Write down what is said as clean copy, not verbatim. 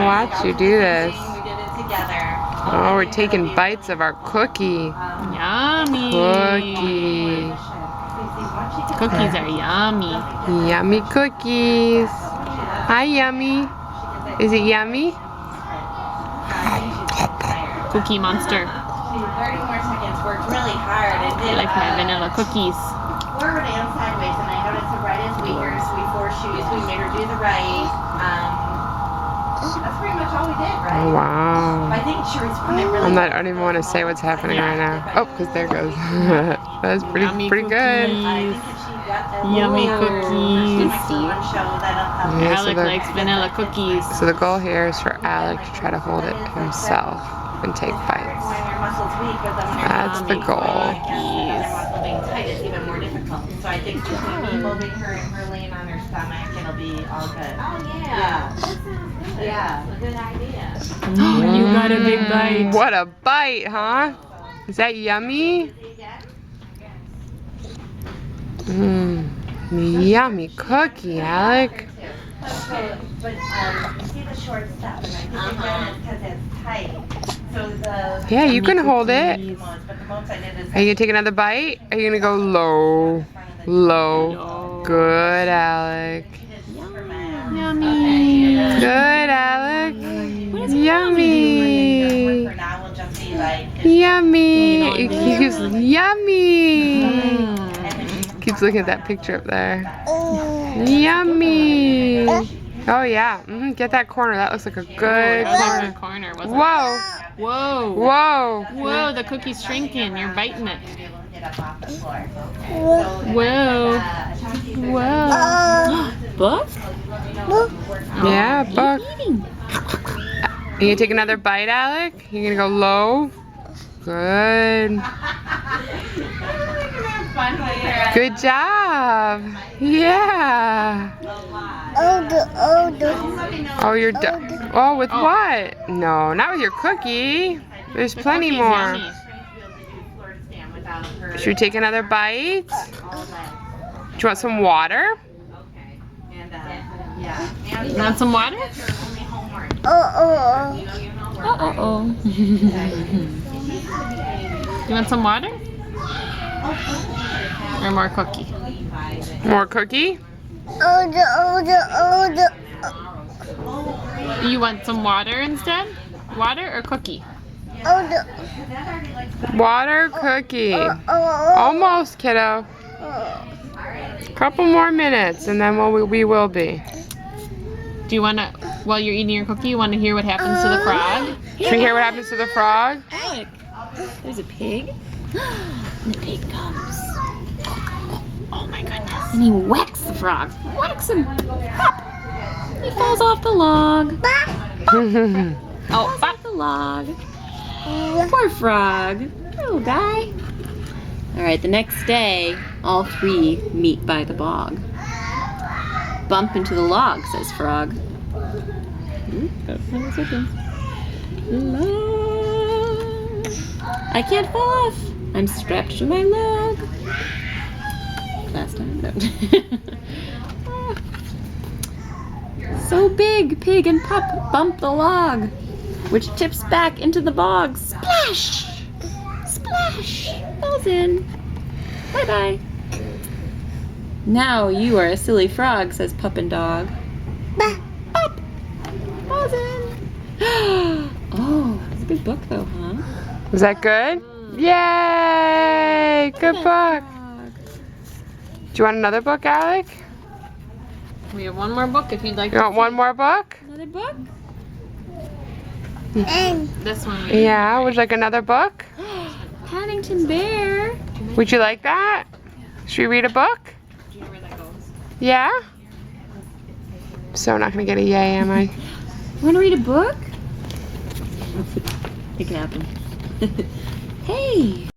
Watch you do this. We did it together. Oh, we're taking bites of our cookie. Yummy. Cookie. Cookies are yummy. Yummy cookies. Hi, yummy. Is it yummy? Cookie monster. 30 more seconds. Worked really hard. It I did. like my vanilla cookies. Forward and sideways, and I noticed the right is weaker, so we forced shoes. We made her do the right. That's pretty much all we did, right? Oh, wow. I think she responded really I don't even want to say what's happening right now. Oh, because there goes. That's pretty good. Cookies. Yummy cookies. Yeah, Aleck likes vanilla cookies. So the goal here is for Aleck to try to hold it himself and take bites. That's the goal. It's even more difficult. So I think between me holding her and her laying on her stomach, it'll be all good. Oh yeah. Yeah. A good idea. You got a big bite. What a bite, huh? Is that yummy? Yummy cookie, Aleck. But you see the short stuff, and I think because it's tight. So the Yeah, you can hold it. but the most I did is Are you gonna take another bite? Are you gonna go low? Low. Good, Aleck. Yummy. Good, Aleck. Yummy. for now we'll just be like Yummy. It keeps yummy. Keeps looking at that picture up there. Yummy. Oh yeah. Get that corner. That looks like a good corner. Whoa. Whoa. Whoa. Whoa, the cookie's shrinking. You're biting it. Whoa. Whoa. Book? Yeah, Buck. Eating. Are you gonna take another bite, Aleck? You gonna go low? Good. Good job. Yeah. Oh, you're done. Oh, with what? No, not with your cookie. There's plenty Cookie's more. yummy. Should we take another bite? Do you want some water? You want some water? Uh-oh. You want some water? Or more cookie? More cookie? You want some water instead? Water or cookie? Water, cookie. Almost, kiddo. Couple more minutes and then we will be. Do you want to, while you're eating your cookie, you want to hear what happens to the frog? Should we hear what happens to the frog? Aleck, there's a pig. And the pig comes. Oh my goodness. And he whacks the frog. Whacks him. Pop. He falls off the log. Oh, off the log. Poor frog. Little guy. Alright, the next day, all three meet by the bog. Bump into the log, says Frog. Log. I can't fall off. I'm strapped to my log. Last time, no. So big, Pig and Pup bump the log, which tips back into the bog. Splash! Splash! Falls in. Bye-bye. Now you are a silly frog, says Pup and Dog. Pup! Falls in. Oh, it's a good book though, huh? Was that good? Yay! Good book. Do you want another book, Aleck? We have one more book if you'd like You want one more book? Another book? This one. Yeah, would you like another book? Paddington Bear. Would you like that? Should we read a book? Do you know where that goes? Yeah? So not gonna get a yay, am I? You want to read a book? It can happen. Hey!